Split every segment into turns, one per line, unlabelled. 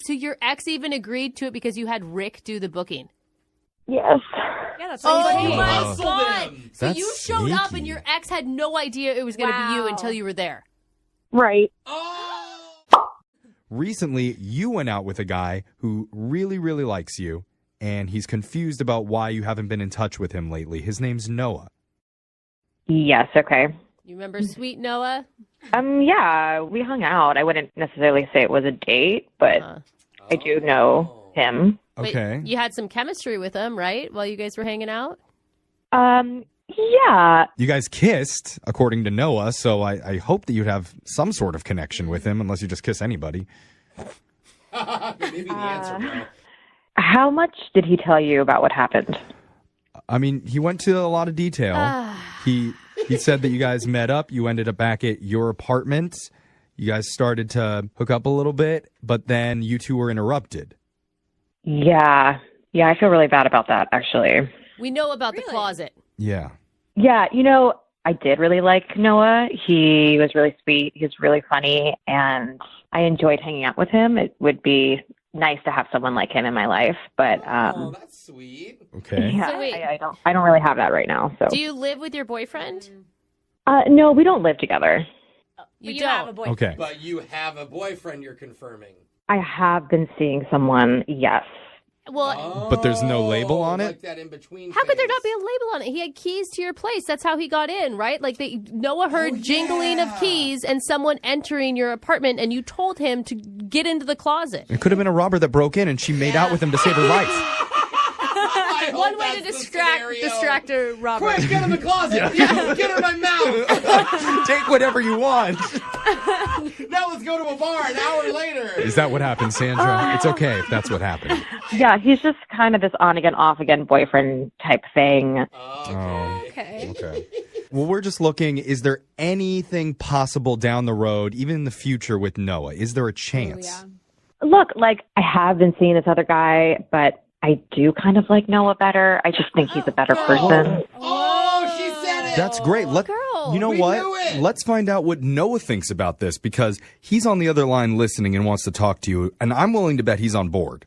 So your ex even agreed to it because you had Rick do the booking?
Yes.
Yeah, that's
Oh
what
my God. So
That's
you showed up
sneaky.
and your ex had no idea it was going to be you until you were there.
Right.
Recently, you went out with a guy who really, really likes you, and he's confused about why you haven't been in touch with him lately. His name's Noah.
Yes, okay.
You remember Sweet Noah?
Yeah, we hung out. I wouldn't necessarily say it was a date, but I do know him.
Okay.
But you had some chemistry with him, right? While you guys were hanging out?
Yeah.
You guys kissed, according to Noah, so I hope that you'd have some sort of connection with him, unless you just kiss anybody.
Maybe the answer, bro.
How much did he tell you about what happened?
I mean, he went to a lot of detail. He said that you guys met up. You ended up back at your apartment. You guys started to hook up a little bit, but then you two were interrupted.
Yeah. Yeah, I feel really bad about that, actually.
We know about the closet.
Yeah.
Yeah, I did really like Noah. He was really sweet. He was really funny, and I enjoyed hanging out with him. It would be nice to have someone like him in my life, but
Oh, that's sweet.
Okay.
yeah,
So wait.
I don't really have that right now. So
Do you live with your boyfriend?
no, we don't live together.
You
don't.
have a boyfriend.
Okay.
But you have a boyfriend you're confirming.
I have been seeing someone. Yes.
Well,
But there's no label on it?
Like that in between
how could there not
phase.
be a label on it? He had keys to your place. That's how he got in, right? Like Noah heard jingling of keys and someone entering your apartment, and you told him to get into the closet.
It could have been a robber that broke in, and she made out with him to save her life.
I hope
One way to
that's the scenario.
distract a robber.
Quick, get in the closet. Yeah, get in my mouth.
Take whatever you want.
Now let's go to a bar an hour later.
Is that what happened, Sandra? It's okay if that's what happened.
Yeah, he's just kind of this on again, off again boyfriend type thing.
Okay.
Okay. Well, we're just looking, is there anything possible down the road, even in the future with Noah? Is there a chance?
Yeah.
Look, I have been seeing this other guy, but I do kind of like Noah better. I just think he's a better person.
Oh, she said it.
That's great.
Girl,
You know
we
what?
knew it.
Let's find out what Noah thinks about this, because he's on the other line listening and wants to talk to you, and I'm willing to bet he's on board.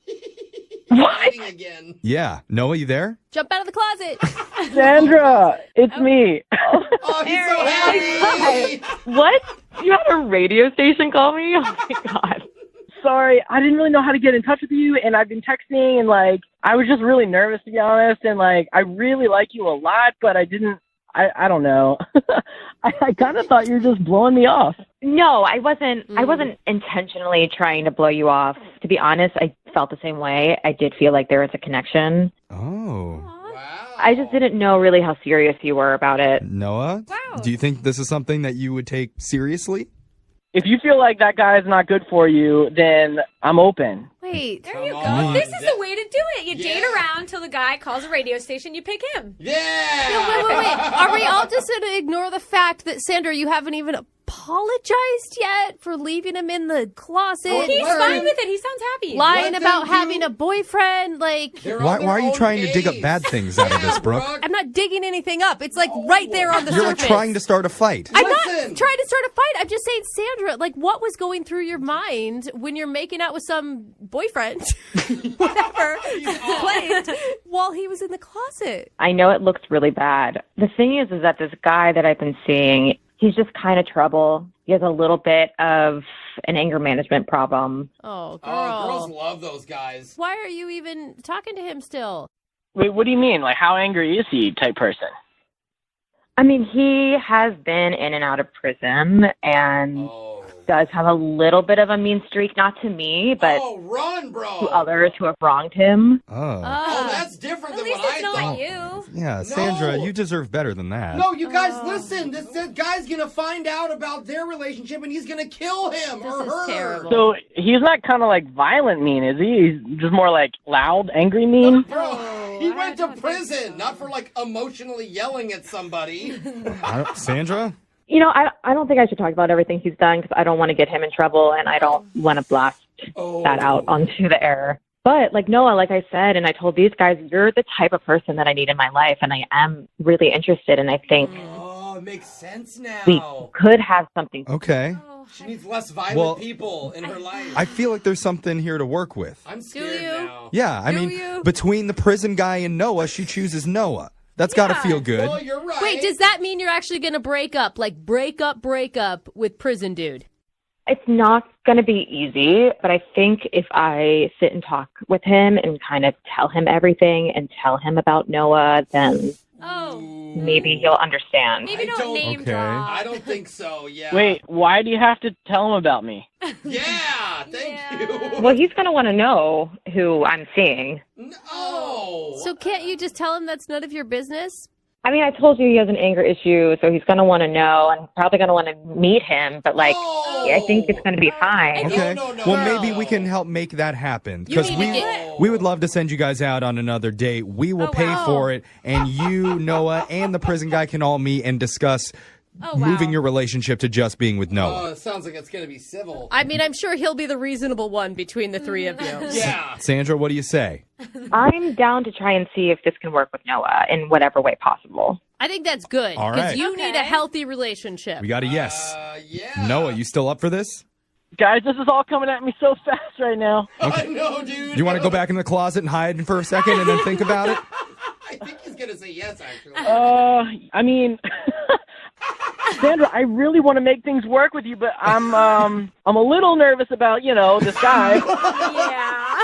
Fighting again.
Yeah. Noah, you there?
Jump out of the closet.
Sandra, it's me.
Oh, he's so happy.
What? You had a radio station call me? Oh my God.
Sorry, I didn't really know how to get in touch with you, and I've been texting, and I was just really nervous, to be honest, and I really like you a lot, but I don't know. I kind of thought you were just blowing me off.
No, I wasn't intentionally trying to blow you off. To be honest, I felt the same way. I did feel like there was a connection.
Oh.
Wow.
I just didn't know really how serious you were about it.
Noah?
Wow.
Do you think this is something that you would take seriously?
If you feel like that guy is not good for you, then I'm open.
Wait.
There you
Come
go.
on.
This is the way to do it. You date
Yeah.
around till the guy calls a radio station. You pick him.
Yeah.
Wait. Are we all just going to ignore the fact that, Sandra, you haven't even apologized yet for leaving him in the closet?
He's
Word.
fine with it. He sounds happy.
Lying
Let
about
them do-
having a boyfriend.
They're
Why
on their
are you
own
trying to dig up
pace.
bad things out of this, Brooke?
I'm not digging anything up. It's right there on the
You're
surface.
trying to start a fight.
I'm not
Listen.
trying to start a fight. I'm just saying, Sandra, what was going through your mind when you're making out with some boyfriend, whatever, played, while he was in the closet?
I know it looks really bad. The thing is that this guy that I've been seeing, he's just kind of trouble. He has a little bit of an anger management problem.
Oh, girl.
Oh, girls love those guys.
Why are you even talking to him still?
Wait, what do you mean? How angry is he type person?
I mean, he has been in and out of prison and
Oh.
does have a little bit of a mean streak, not to me, but
Oh, run, bro.
to others who have wronged him.
Oh.
Oh, that's different
At
than
least
what I
it's not
thought.
you.
Yeah, Sandra,
No.
you deserve better than that.
No, you guys, listen. This guy's gonna find out about their relationship, and he's gonna kill him or
This is
her.
terrible.
So he's not kind of violent mean, is he? He's just more loud, angry mean?
Bro, he
I
went to
don't think
prison,
so.
not for emotionally yelling at somebody.
Sandra?
I don't think I should talk about everything he's done because I don't want to get him in trouble and I don't want to blast that out onto the air. But Noah, like I said, and I told these guys, you're the type of person that I need in my life, and I am really interested, and I think
Oh, it makes sense now.
we could have something.
Okay.
She needs less violent people in her life.
I feel like there's something here to work with.
I'm scared now.
Yeah, I mean, between the prison guy and Noah, she chooses Noah. That's got to feel good.
Oh, you're right.
Wait, does that mean you're actually going to break up? Like, break up with prison dude?
It's not going to be easy, but I think if I sit and talk with him and kind of tell him everything and tell him about Noah, then maybe he'll understand.
Maybe don't name drop.
I don't think so, yeah.
Wait, why do you have to tell him about me?
Yeah, thank you.
Well, he's going to want to know who I'm seeing.
No.
So can't you just tell him that's none of your business?
I mean, I told you he has an anger issue, so he's going to want to know and probably going to want to meet him, but I think it's going to be fine.
Okay.
No.
Well, maybe we can help make that happen. Because we would love to send you guys out on another date. We will pay for it, and you, Noah, and the prison guy can all meet and discuss moving your relationship to just being with Noah.
Oh, it sounds like it's going to be civil.
I mean, I'm sure he'll be the reasonable one between the three of you.
Yeah.
Sandra, what do you say?
I'm down to try and see if this can work with Noah in whatever way possible.
I think that's good.
All
Because
right.
you need a healthy relationship.
We got a yes.
Yeah.
Noah, you still up for this?
Guys, this is all coming at me so fast right now.
I know, dude.
You want to go back in the closet and hide for a second and then think about it?
I think he's going to say yes, actually.
I mean, Sandra, I really want to make things work with you, but I'm a little nervous about, this guy.
Yeah.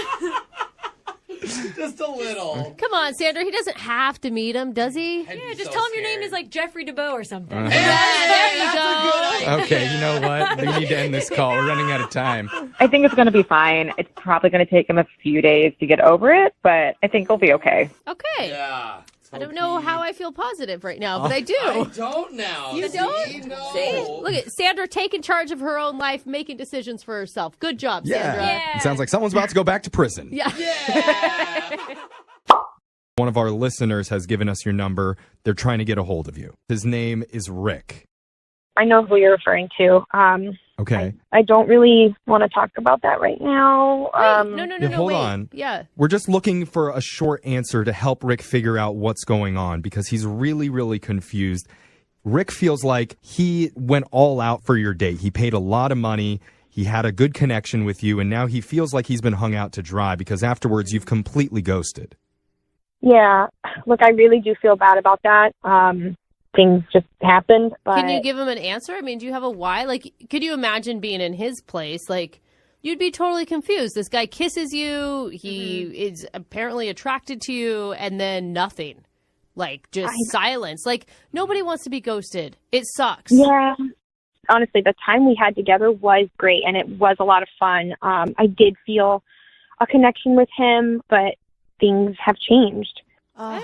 Just a little.
Come on, Sandra. He doesn't have to meet him, does he?
Yeah, just tell him your name is like Jeffrey DeBow or something.
There you
That's
go.
a good idea.
Okay, you know what? We need to end this call. We're running out of time.
I think it's going to be fine. It's probably going to take him a few days to get over it, but I think he'll be okay.
Okay.
Yeah.
I don't know how I feel positive right now, but I do.
I don't now.
You
See?
don't?
No.
See? Look at Sandra taking charge of her own life, making decisions for herself. Good job, Sandra.
Yeah.
It sounds like someone's about to go back to prison.
Yeah.
Yeah.
One of our listeners has given us your number. They're trying to get a hold of you. His name is Rick.
I know who you're referring to.
Okay.
I don't really want to talk about that right now.
No,
hold
wait.
on.
Yeah.
We're just looking for a short answer to help Rick figure out what's going on because he's really, really confused. Rick feels like he went all out for your date. He paid a lot of money. He had a good connection with you, and now he feels like he's been hung out to dry because afterwards you've completely ghosted.
Yeah, look, I really do feel bad about that. Things just happened. But
Can you give him an answer? I mean, do you have a why? Like, could you imagine being in his place? Like, you'd be totally confused. This guy kisses you. He is apparently attracted to you, and then nothing. Like, just silence. Like, nobody wants to be ghosted. It sucks.
Yeah. Honestly, the time we had together was great, and it was a lot of fun. I did feel a connection with him, but things have changed.
What?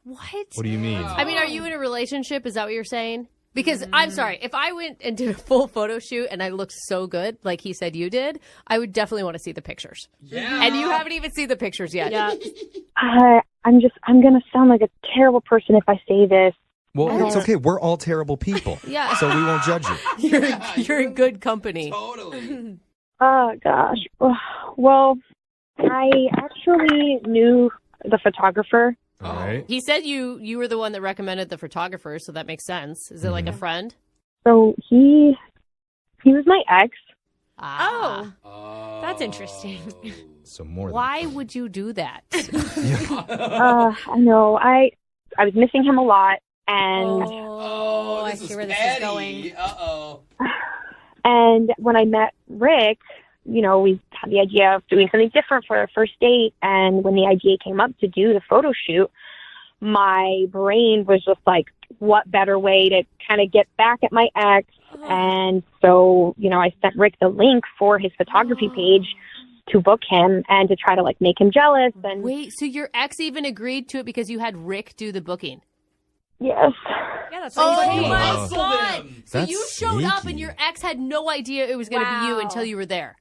What do you mean?
I mean, are you in a relationship? Is that what you're saying? Because I'm sorry, if I went and did a full photo shoot and I looked so good, like he said you did, I would definitely want to see the pictures.
Yeah.
And you haven't even seen the pictures yet.
Yeah.
I'm going to sound like a terrible person if I say this.
Well, it's okay. We're all terrible people.
Yeah.
So we won't judge you.
You're in good company.
Totally.
Oh, gosh. Well, I actually knew the photographer.
All right.
He said you were the one that recommended the photographer, so that makes sense. Is it like a friend?
So he was my ex.
Ah.
Oh.
That's interesting.
So more than
Why would you do that?
I know. I was missing him a lot, and
Oh, I
this
see where this
petty.
is going.
Uh-oh.
and when I met Rick, we had the idea of doing something different for our first date. And when the idea came up to do the photo shoot, my brain was just like, what better way to kind of get back at my ex? And so, I sent Rick the link for his photography page to book him and to try to make him jealous. And
Wait, so your ex even agreed to it because you had Rick do the booking?
yes,
Yeah, that's
Oh
what he's
my
Hustled
God!
him.
So
That's
you showed up
sneaky.
and your ex had no idea it was going to be you
Wow.
until you were there.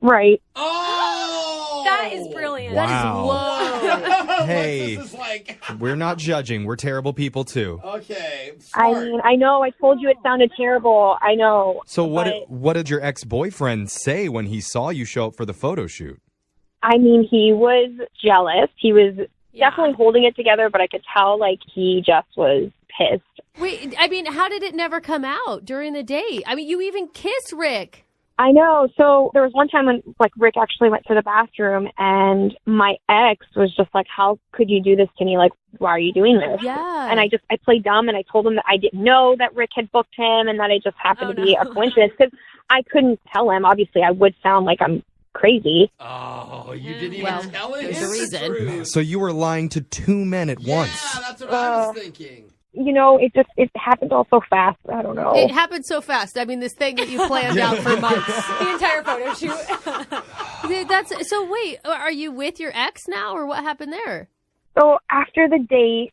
right.
Oh!
That is brilliant.
Wow.
Whoa.
Hey.
This is like,
We're not judging. We're terrible people too.
okay.
I
Smart.
mean, I know I told you it sounded terrible. I know.
So
but-
what did your ex-boyfriend say when he saw you show up for the photo shoot?
I mean, he was jealous. He was
Yeah.
definitely holding it together, but I could tell he just was pissed.
Wait, I mean, how did it never come out during the date? I mean, you even kissed Rick.
I know. So there was one time when like Rick actually went to the bathroom and my ex was just like, how could you do this to me? Like, why are you doing this?
Yeah.
And I played dumb and I told him that I didn't know that Rick had booked him and that it just happened to be a coincidence because I couldn't tell him. Obviously, I would sound like I'm crazy.
Oh, you didn't even tell him?
There's a reason.
So you were lying to two men at once.
Yeah, that's what I was thinking.
You know, it happened all so fast. I don't know.
It happened so fast. I mean, this thing that you planned out for months.
The entire photo shoot.
So wait, are you with your ex now, or what happened there?
So after the date,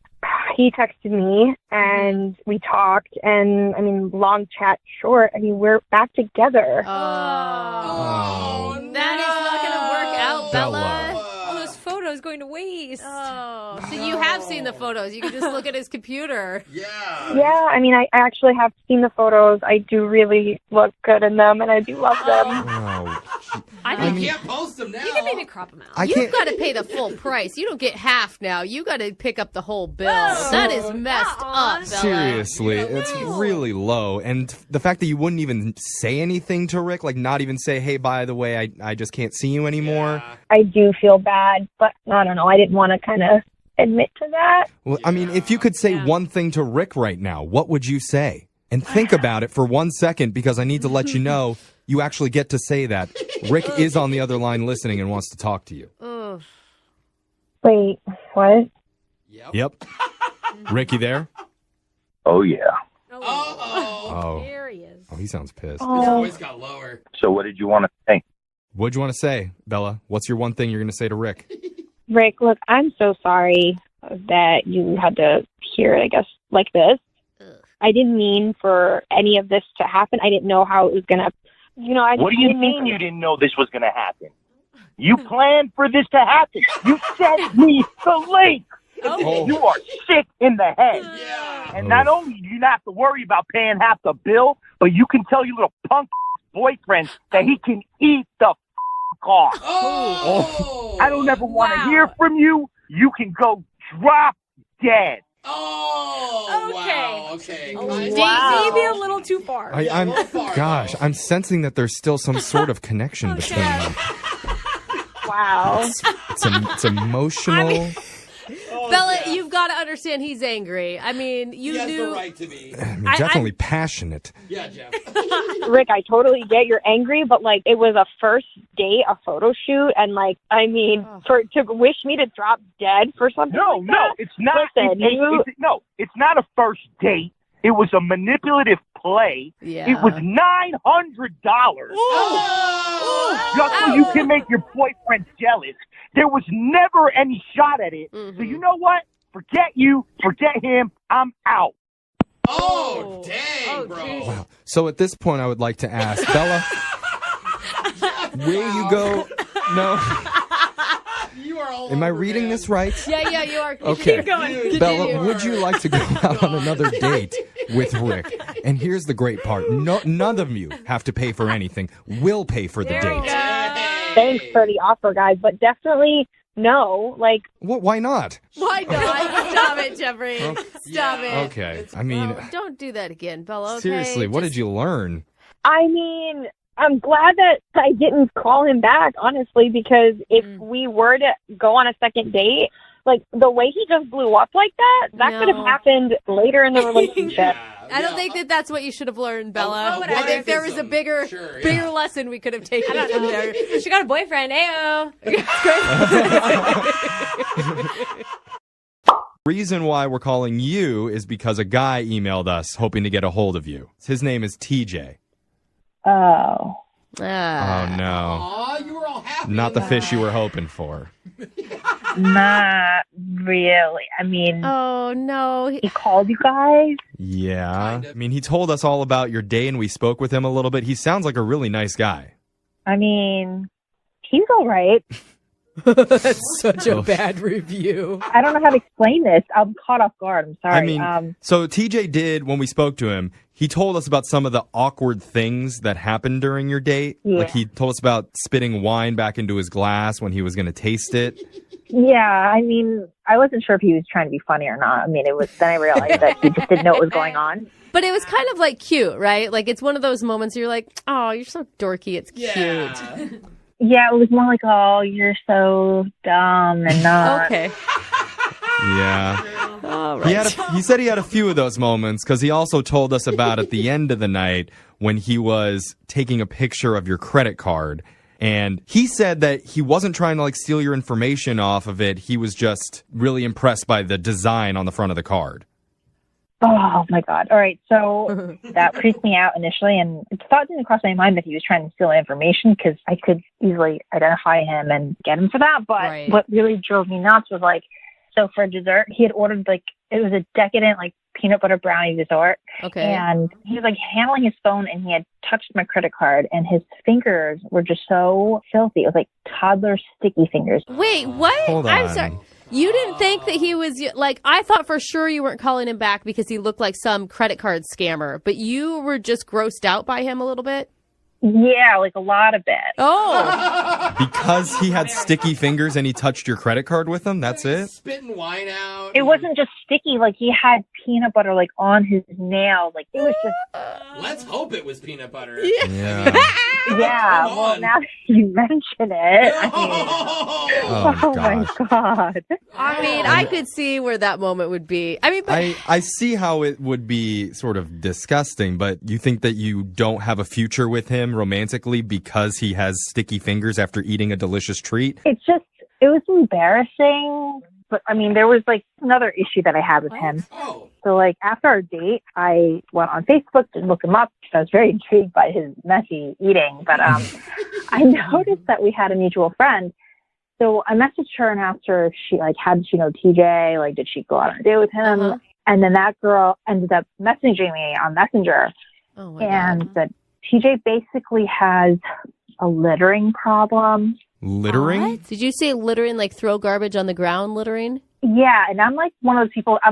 he texted me and we talked. And I mean, long chat short. I mean, we're back together.
Oh,
That is not going to work out, Bella.
All those photos going to waste.
Oh, so you have seen the photos. You can just look at his computer.
Yeah.
Yeah, I mean, I actually have seen the photos. I do really look good in them, and I do love them.
Oh.
You can't post them now.
You can maybe crop them out.
You've got to pay the full price. You don't get half now. You got to pick up the whole bill. That is messed up, Bella.
Seriously, it's really low. And the fact that you wouldn't even say anything to Rick, like not even say, hey, by the way, I just can't see you anymore.
I do feel bad, but I don't know. I didn't want to kind of admit to that.
Well, I mean, if you could say one thing to Rick right now, what would you say? And think about it for 1 second, because I need to let you know you actually get to say that. Rick is on the other line listening and wants to talk to you.
Wait, what?
Yep. Rick, you there?
Oh, yeah.
Oh.
There he is.
Oh, he sounds pissed.
His voice got lower.
So what did you want to say?
What'd you want to say, Bella? What's your one thing you're going to say to Rick?
Rick, look, I'm so sorry that you had to hear it, I guess, like this. I didn't mean for any of this to happen. I didn't know how it was going to, I just
What do you mean you didn't know this was going to happen? You planned for this to happen. You sent me the link.
Oh.
You are sick in the head.
Yeah.
And not only do you not have to worry about paying half the bill, but you can tell your little punk boyfriend that he can eat the car.
Oh.
I don't ever want to hear from you. You can go drop dead.
Oh.
Okay.
Wow. Okay.
Maybe a little too far.
I'm sensing that there's still some sort of connection between them.
wow.
It's emotional.
Bella, you've got to understand he's angry. I mean,
He has
knew.
the right to be.
I mean, definitely passionate.
Yeah, Jeff.
Rick, I totally get you're angry, but like it was a first date, a photo shoot, and like I mean, to wish me to drop dead for something like that.
No, it's not.
Listen,
It's not a first date. It was a manipulative play.
Yeah.
It was $900 just so you can make your boyfriend jealous. There was never any shot at it. So you know what? Forget you. Forget him. I'm out.
Oh, dang, bro.
Wow. So at this point, I would like to ask Bella, will you go? No.
You are all
Am I
over,
reading
man.
this right?
Yeah, you are.
Okay.
Keep going.
Bella, would you like to go out on another date with Rick? And here's the great part. No, none of you have to pay for anything. We'll pay for the date.
Thanks for the offer, guys, but definitely no. Like,
What? Why not?
Why not? Stop it, Jeffrey. Stop it.
Okay. I mean,
Don't do that again, Bella. Okay?
seriously, what did you learn?
I mean, I'm glad that I didn't call him back, honestly, because if we were to go on a second date, like the way he just blew up like that could have happened later in the relationship.
I don't think that that's what you should have learned, Bella.
whatever.
I think there was a bigger lesson we could have taken from there.
She got a boyfriend. Ayo.
Reason why we're calling you is because a guy emailed us hoping to get a hold of you. His name is TJ.
Oh.
Oh no.
Aw, you were all happy.
Not the fish you were hoping for.
Not really. I mean,
Oh, no.
he called you guys?
Yeah.
Kind of.
I mean, he told us all about your day and we spoke with him a little bit. He sounds like a really nice guy.
I mean, he's all right.
That's such a bad review.
I don't know how to explain this. I'm caught off guard. I'm sorry.
I mean, so TJ did, when we spoke to him, he told us about some of the awkward things that happened during your date.
Yeah.
Like he told us about spitting wine back into his glass when he was going to taste it.
Yeah, I mean, I wasn't sure if he was trying to be funny or not. I mean, then I realized that he just didn't know what was going on.
But it was kind of like cute, right? Like it's one of those moments where you're like, oh, you're so dorky. It's cute.
Yeah, it was more like, oh, you're so dumb and not.
Okay.
Yeah.
All right.
He said he had a few of those moments because he also told us about at the end of the night when he was taking a picture of your credit card. And he said that he wasn't trying to like steal your information off of it. He was just really impressed by the design on the front of the card.
Oh my God. All right. So that freaked me out initially. And the thought didn't cross my mind that he was trying to steal information because I could easily identify him and get him for that. But what really drove me nuts was like, so for dessert, he had ordered like, it was a decadent like peanut butter brownie dessert.
Okay.
And he was like handling his phone and he had touched my credit card and his fingers were just so filthy. It was like toddler sticky fingers.
Wait, what?
Hold on.
I'm sorry. You didn't think that he was like, I thought for sure you weren't calling him back because he looked like some credit card scammer, but you were just grossed out by him a little bit?
Yeah, like a lot of it.
Oh.
Because he had sticky fingers and he touched your credit card with them? That's it?
Spitting wine out.
It wasn't just sticky, like he had peanut butter like on his nail. Like it was just
Let's hope it was peanut butter.
Yeah.
yeah, well now that you mention it. I mean,
Oh,
my God.
I mean, I could see where that moment would be. I mean, but
I see how it would be sort of disgusting, but you think that you don't have a future with him romantically because he has sticky fingers after eating a delicious treat?
It was embarrassing. But I mean, there was like another issue that I had with him.
Oh.
So like after our date, I went on Facebook to look him up. I was very intrigued by his messy eating, but I noticed that we had a mutual friend. So I messaged her and asked her if she had she know TJ? Like, did she go out on a date with him?
Uh-huh.
And then that girl ended up messaging me on Messenger and said TJ basically has a littering problem.
Littering?
What? Did you say littering, like throw garbage on the ground littering?
Yeah, and I'm like one of those people, I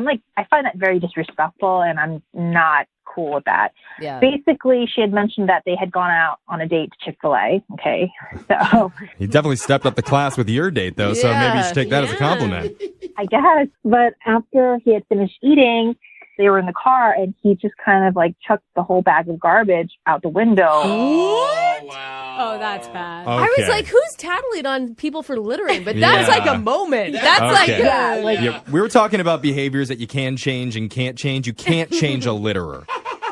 find that very disrespectful, and I'm not cool with that.
Yeah.
Basically, she had mentioned that they had gone out on a date to Chick-fil-A, okay? So
He definitely stepped up the class with your date, though, so maybe you should take that as a compliment.
I guess. But after he had finished eating, they were in the car, and he just kind of like chucked the whole bag of garbage out the window.
Oh, wow.
Oh, that's bad.
I was like, who's tattling on people for littering? But that's like a moment. That's
Yeah, we were talking about behaviors that you can change and can't change. You can't change a litterer.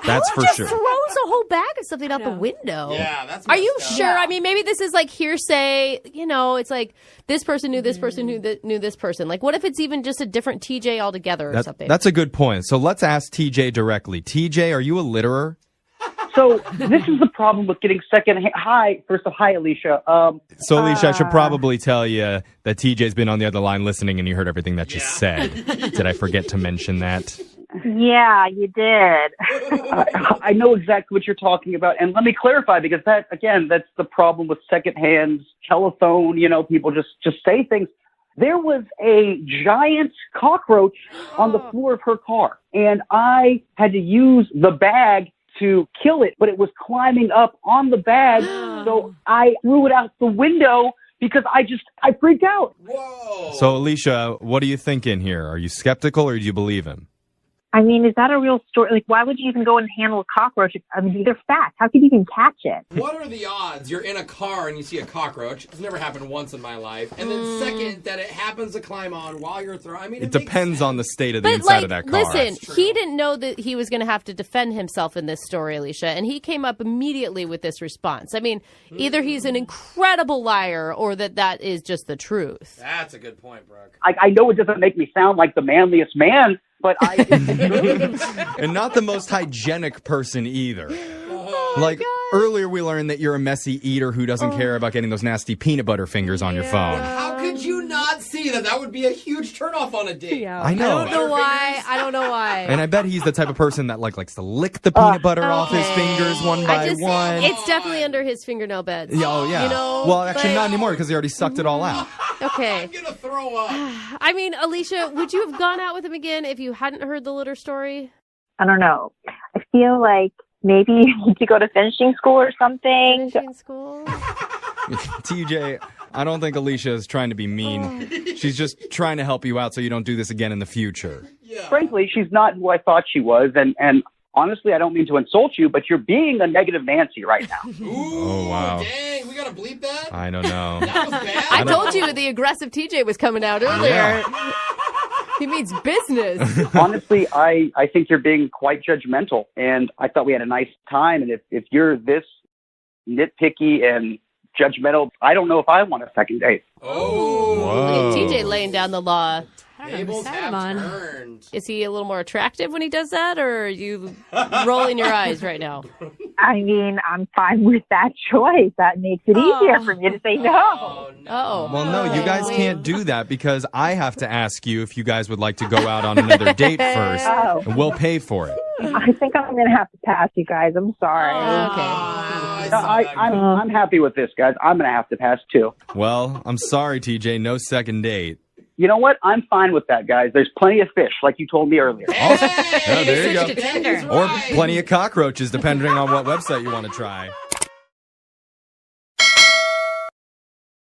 That's for sure.
throws a whole bag of something out the window.
Yeah, that's
Are you
messed up.
sure? I mean, maybe this is like hearsay. You know, it's like this person knew this person knew this person. Like, what if it's even just a different TJ altogether or something?
That's a good point. So let's ask TJ directly. TJ, are you a litterer?
So this is the problem with getting second. Hi, first of all, hi, Alicia.
So, Alicia, I should probably tell you that TJ's been on the other line listening and you heard everything that you said. Did I forget to mention that?
Yeah, you did.
I know exactly what you're talking about, and let me clarify because that's the problem with secondhand telephone. You know, people just say things. There was a giant cockroach on the floor of her car, and I had to use the bag to kill it, but it was climbing up on the bag, so I threw it out the window because I freaked out.
Whoa.
So, Alicia, what are you thinking here? Are you skeptical or do you believe him?
I mean, is that a real story? Like, why would you even go and handle a cockroach? I mean, they're fast. How could you even catch it?
What are the odds you're in a car and you see a cockroach? It's never happened once in my life. And then second, that it happens to climb on while you're throwing. I mean,
It depends on the state of the
But
inside
like,
of that car.
listen, he didn't know that he was going to have to defend himself in this story, Alicia, and he came up immediately with this response. I mean, either he's an incredible liar or that is just the truth.
That's a good point, Brooke.
I know it doesn't make me sound like the manliest man, but
And not the most hygienic person either. Like, earlier we learned that you're a messy eater who doesn't care about getting those nasty peanut butter fingers on your phone.
How could you not see that? That would be a huge turnoff on a date.
I know.
I don't know why.
And I bet he's the type of person that likes to lick the peanut butter off his fingers one by one.
It's definitely under his fingernail beds.
Oh, yeah.
You know,
well, actually,
like-
not anymore because he already sucked it all out.
Okay.
I'm going to throw up.
I mean, Alicia, would you have gone out with him again if you hadn't heard the litter story?
I don't know. I feel like maybe you need to go to finishing school or something.
Finishing school?
TJ, I don't think Alicia is trying to be mean. She's just trying to help you out so you don't do this again in the future.
Frankly, she's not who I thought she was, and honestly, I don't mean to insult you, but you're being a negative Nancy right now.
Oh, wow.
Dang, we gotta bleep that?
I don't know.
That was bad.
I told you the aggressive TJ was coming out earlier.
Yeah.
He means business.
Honestly, I think you're being quite judgmental, and I thought we had a nice time, and if you're this nitpicky and judgmental, I don't know if I want a second date.
Oh.
Look at TJ laying down the law.
Tables have turned.
Is he a little more attractive when he does that, or are you rolling your eyes right now?
I mean, I'm fine with that choice. That makes it easier for me to say no.
Oh.
Well, no, you guys can't do that because I have to ask you if you guys would like to go out on another date first, and we'll pay for it.
I think I'm going to have to pass, you guys. I'm sorry.
I'm happy with this, guys. I'm going to have to pass, too.
Well, I'm sorry, TJ. No second date.
You know what? I'm fine with that, guys. There's plenty of fish, like you told me earlier.
Yeah, there you
Switch to Tinder.
go. Or plenty of cockroaches, depending on what website you want to try.